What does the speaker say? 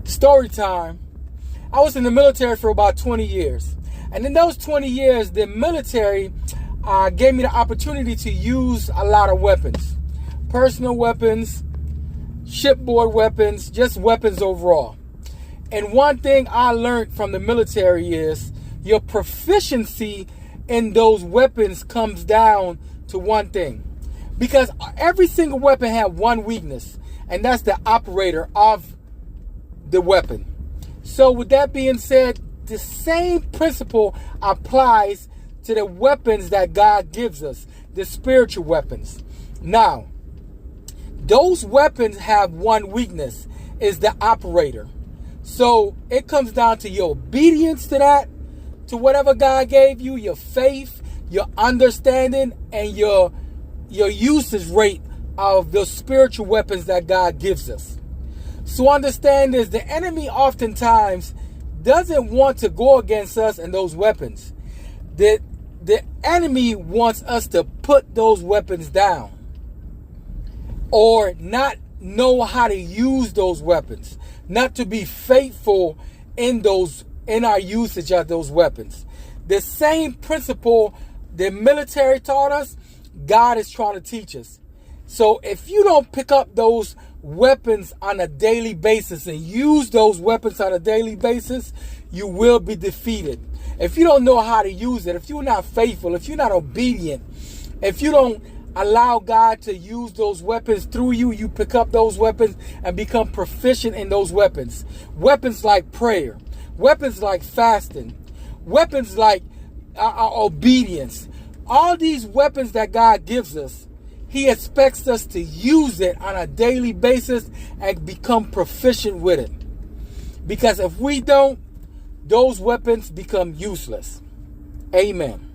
Story time. I was in the military for about 20 years. And in those 20 years, the military gave me the opportunity to use a lot of weapons. Personal weapons, shipboard weapons, just weapons overall. And one thing I learned from the military is your proficiency in those weapons comes down to one thing. Because every single weapon had one weakness, and that's the operator of the weapon. So with that being said, the same principle applies to the weapons that God gives us, the spiritual weapons. Now, those weapons have one weakness, is the operator. So it comes down to your obedience to that, to whatever God gave you, your faith, your understanding, and your usage rate of the spiritual weapons that God gives us. So understand this, the enemy oftentimes doesn't want to go against us and those weapons. The enemy wants us to put those weapons down or not know how to use those weapons, not to be faithful in our usage of those weapons. The same principle the military taught us, God is trying to teach us. So if you don't pick up those weapons on a daily basis and use those weapons on a daily basis, you will be defeated. If you don't know how to use it, if you're not faithful, if you're not obedient, if you don't allow God to use those weapons through you, you pick up those weapons and become proficient in those weapons. Weapons like prayer, weapons like fasting, weapons like obedience. All these weapons that God gives us, He expects us to use it on a daily basis and become proficient with it. Because if we don't, those weapons become useless. Amen.